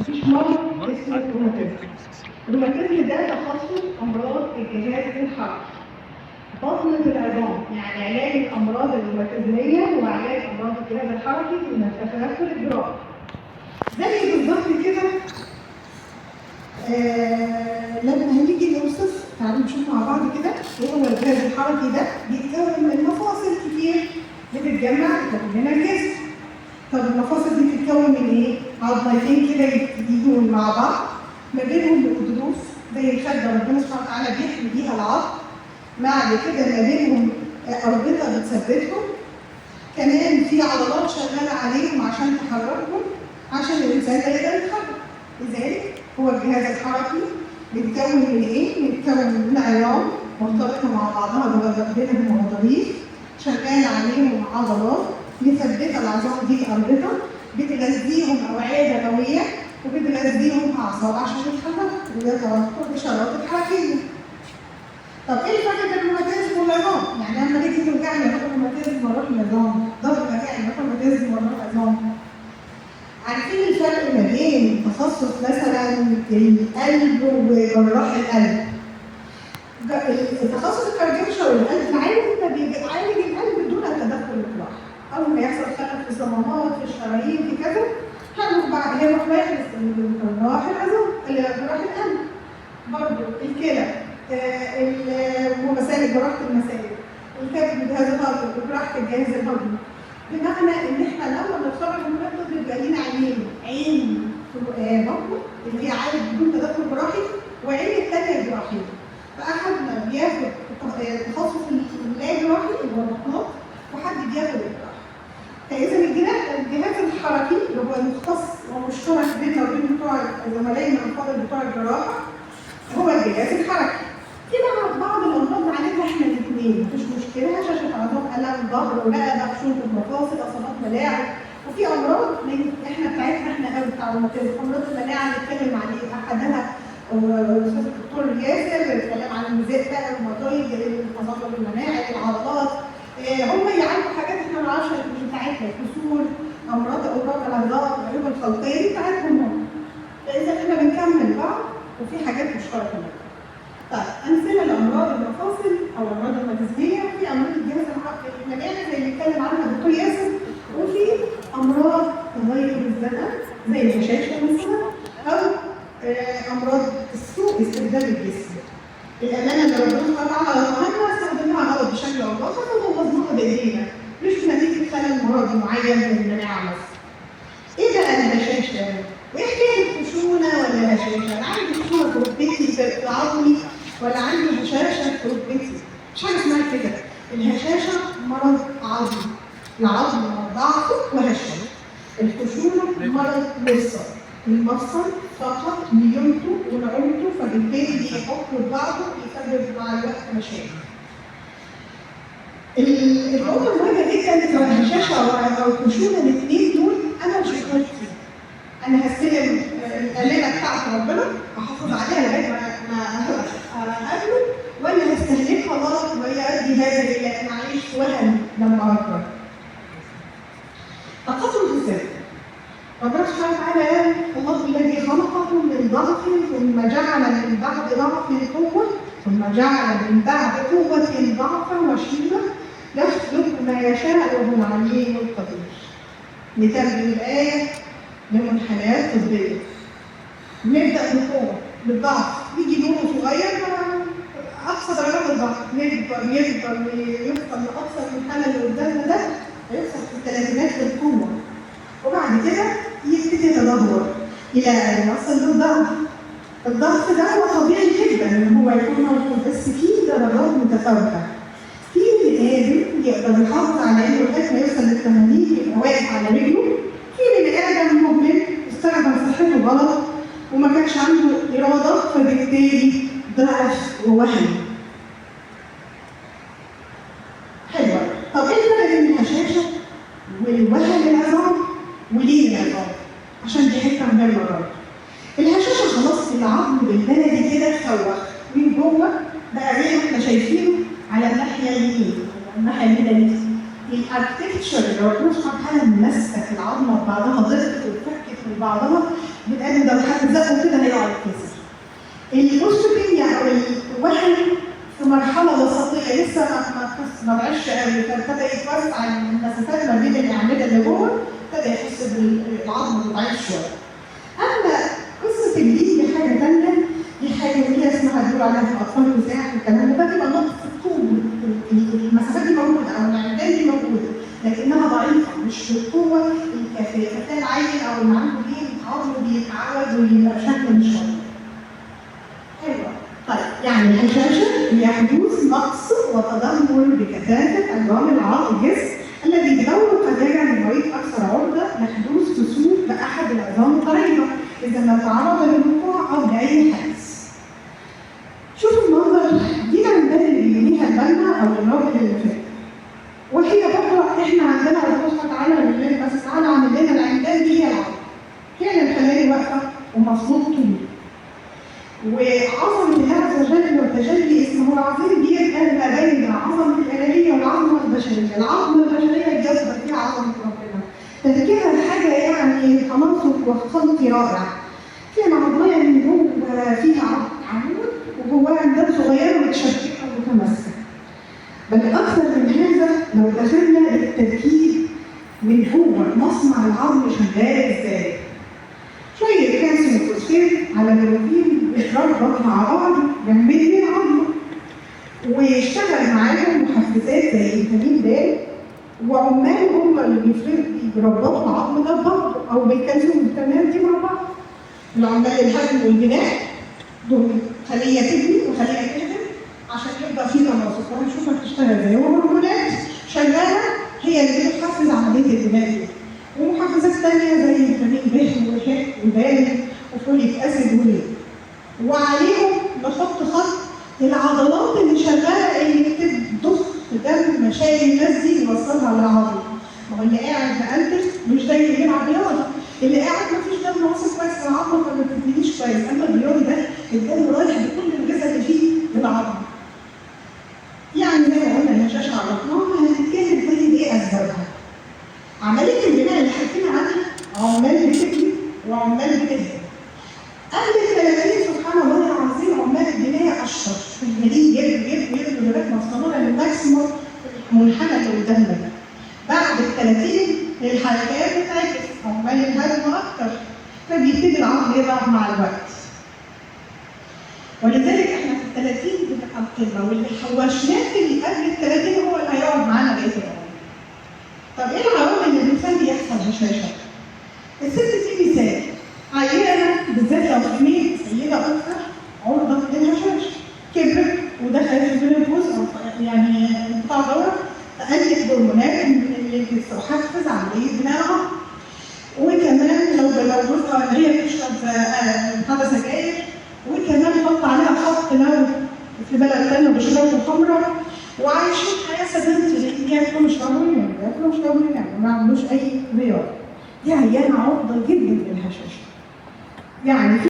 مفيش مرض اسمه روماتيزم. الروماتيزم ده تخصص امراض الجهاز الحركي. بطنة العظام يعني علاج الامراض الروماتيزميه وعلاج امراض الجهاز الحركي من التدخل الجراحي. زي بالظبط كده لما هنيجي نوصف، تعالوا نشوف مع بعض كده ايه هو الجهاز الحركي ده. بيتكون من مفاصل كتير بتتجمع تكون لنا الجسم. طب المفاصل دي بتتكون من ايه؟ عضلتين كده يجوا مع بعض، ما بينهم الغضروف زي الخده ربنا سبحانه وتعالى بيحمي بيها العظم. بعد كده ما بينهم اربطه بتثبتهم. كمان في عضلات شغاله عليهم عشان تحركهم عشان الانسان يقدر يتحرك. لذلك هو الجهاز الحركي بيتكون من ايه؟ بيتكون من عظام مرتبطه مع بعضها بينهم وظريف شغال عليهم عضلات مثبته العظام دي اربطه بتغذيهم اوعيه دمويه وبتغذيهم اعصاب عشان يتحركوا ويتربطوا بشرايط الحركيه. طب ايه الفرق بين الروماتيزم والعظام؟ يعني لما نيجي توجعنا نروح الروماتيزم ونروح العظام، ضغط وجعني نروح الروماتيزم ونروح العظام. عارفين الفرق ما بين تخصص مثلا القلب وجراح القلب؟ التخصص الكارديولوجي والقلب بيعالج القلب دون التدخل الجراحي. اول ما يحصل خلل في الصمامات في الشرايين في كذا هنروح بعد هي راح رايح جراح العظام جراح القلب. برضه الكلى ومسالك جراحه المسالك، الكبد جهاز الهضم وجراحه الجهاز الهضمي. بمعنى ان احنا لما بنتخرج من المرض بيبقى لينا عين في بطنه اللي هي عالج بدون تدخل جراحي، وعين الثانيه جراحيه. فاحدنا بياخد تخصص اللا جراحي اللي هو البطنات، وحد بياخد الجراحي. فاذا الجهاز الحركي اللي هو مختص ومشترك بيننا وبين بتوع زملائنا الافاضل بتوع الجراحه هو الجهاز الحركي. في بعض الامراض نعالجها احنا الاثنين مفيش مشكله، هشاشه عظام، الم ظهر ورقبه، خشونه المفاصل، اصابات ملاعب. وفي امراض احنا بتاعتنا احنا قوي بتاع الروماتيزم، امراض المناعه نتكلم عليه احدها الاستاذ الدكتور ياسر بيتكلم عن المزاج بقى الروماتويد التظلم المناعي العضلات. هم يعالجوا حاجات احنا ما نعرفش مش بتاعتنا، كسور، امراض العظام، العيوب الخلقيه دي بتاعتهم هم. فاذا احنا بنكمل بعض وفي حاجات مشتركه بيننا. طيب امثله لامراض المفاصل او الامراض الروماتيزميه، في امراض الجهاز المناعي زي اللي اتكلم عنها الدكتور ياسر، وفي امراض تغير الزمن زي الهشاشه مثلا، او امراض سوء استخدام الجسم. الامانه اللي ربنا سبحانه وتعالى رضاها استخدمناها غلط بشكل او باخر وبوظناها بايدينا، مش نتيجه خلل مرضي معين زي المناعه مثلا. ايه بقى الهشاشه؟ وايه حكايه الخشونه ولا الهشاشه؟ انا عندي خشونه في ركبتي في عظمي ولا عندي هشاشه في ركبتي؟ مش حاجه اسمها كده. الهشاشه مرض عظمي، العظم ضعف وهشاشه. الخشونه مرض مفصل، المفصل فقط ليونته ونعومته فبالتالي بيحكوا ببعضه يسبب مع الوقت مشاكل. النقطه المهمه جدا في الهشاشه او الخشونه الاثنين دول انا مش هقدر انا هستلم الآلة بتاعت ربنا احافظ عليها لغايه ما اقابله، ولا هستهلكها غلط ويؤدي هذا الى ان اعيش وهن لما اكبر. تقسم الجسد. ربنا سبحانه وتعالى قال: الله الذي خلقكم من ضعف ثم جعل من بعد ضعف قوه ثم جعل من بعد قوه ضعفا وشيبه يخلق ما يشاء وهو العليم القدير. نترجم الايه لمنحنيات طبيه. نبدا بقوه بالضعف، يجي نور صغير اقصى درجات الضعف يكبر يوصل لاقصى المنحنى اللي قدامنا ده هيوصل في الثلاثينات للقوه، وبعد كده يبتدي يتدهور الى ان يصل للضعف. الضعف ده هو طبيعي جدا ان هو يكون موجود، بس في درجات متفاوته. في بني ادم يقدر يحافظ على انه لغايه ما يوصل لل 80 يبقى واقف على رجله. في بني ادم مهمل استخدم صحته غلط وما كانش عنده اراده فبالتالي ضعف ووهن. حلوه. طب ايه الفرق بين الهشاشه والوهن العظام ولين العظام؟ عشان دي حته مهمه برضه. الهشاشه خلاص العظم بالبلدي كده اتفوخ من جوه بقى زي ما احنا شايفينه على الناحيه اليمين، الناحيه اليمين الاركتكتشر اللي ربنا سبحانه وتعالى مسك العظمه ببعضها ضغطت واتفكت من بعضها البني ادم ده لو حد زقه كده هيقع يتكسر. الاوستروبينيا او الوهن في مرحله وسطيه لسه ما بقاش قوي، فابتدى يتوسع المسافات ما بين الاعمده اللي جوه، ابتدى يحس بالعظم ضعيف شويه. اما قصه الليل دي حاجه ثانيه، دي حاجه اللي هي اسمها بيقولوا عليها في الاطفال الوساع والكلام ده بتبقى نقطه الطول، المسافات دي موجوده او العمدان دي موجوده لكنها ضعيفه مش بالقوه الكافيه، فتلاقي العيل او اللي عنده ليه عظمه بيتعود ويبقى شكله مش طبيعي. حلوه. طيب يعني الهشاشه هي حدوث نقص وتدهور بكثافه عظام الجسم الذي بدوره قد يجعل المريض اكثر عرضه لحدوث كسور باحد العظام الطريه اذا ما تعرض للوقوع او لاي حادث. شوفوا المنظر دي العمدان اللي ليها البلمه او الراجل اللي فات. وهي برضه احنا عندنا ربنا سبحانه وتعالى لله بس تعالى عامل لنا العمدان دي هي العظم. هي اللي مخلاني واقفه ومصلوب طولي. وعظمه الله عز وجل وتجلي اسمه العظيم بيبقى ما بين العظمه الالهيه والعظمه البشريه، العظمه البشريه جذبت فيها عظمه ربنا. فكده حاجه يعني تناسق وخلط رائع. فيها العظميه اللي جوه فيها عمود وجواها عمدان صغيره متشبكه ومتماسكه. بل اكثر من هذا لو دخلنا للتركيب من هو مصنع العظم شغال ازاي. شويه كالسيوم فوسفات على بروتين بيتربط مع بعض جنبين العظمه ويشتغل معاهم محفزات زي فيتامين د وعمال هم اللي بيربطوا العظم ده ببعض او بالكالسيوم والفيتامين دي مع بعض. العمال الهدم والبناء دول خليه تبني وخليه تهدم عشان يبقى في تناسق، وهنشوفها بتشتغل ازاي. وهرمونات شغاله هي اللي بتحفز عمليه البناء دي. ومحفزات ثانيه زي فيتامين ب وهاء ودال وفوليك اسيد وليه. وعليهم نحط خط العضلات اللي شغاله اللي بتضخ دم مشايل الناس دي يوصلها للعظم. ما هو اللي قاعد مقلتش مش زي اللي بيلعب رياضه، اللي قاعد مفيش دم واصل كويس في العظمه فما بتبنيش كويس، اما الرياضي ده الدم رايح بكل الجسد اللي فيه للعظم. يعني زي ما قلنا الهشاشه عرفناها، هنتكلم تاني ايه اسبابها. عمليه البناء اللي حكينا عنها عمال بتبني وعمال بتهدم. قبل ال 30 سبحان الله العظيم عمال البنايه اشطر، الجديد يبنوا لغايه ما وصلنا للماكسيموم المنحنى اللي قدامنا ده. بعد ال 30 الحركات بتعكس عمال الهدم اكتر، فبيبتدي العظم يضعف مع الوقت. ولذلك احنا في ال 30 بنبقى القمه، واللي حوشناه في قبل ال 30 هو اللي هيقعد معانا بقيه العمر. طب ايه العوامل اللي بتخلي يحصل هشاشه؟ الست دي مثال عيانه بالذات لو كميه سيده اكثر عرضه للهشاشه، كبرت ودخلت في المينوبوز او يعني قطاع دوره، قلت هرمونات اللي بتحفز عمليه بناء العظم. وكمان لو جوزها اللي هي بتشرب هذا سجاير، وكمان حط عليها خط لو في بلد ثانيه بيشربوا خمره وعايشين حياه سدنتري، ياكلوا مش طبيعيين يعني ما عملوش اي رياضه. دي عيانه عرضه جدا للهشاشه. يعني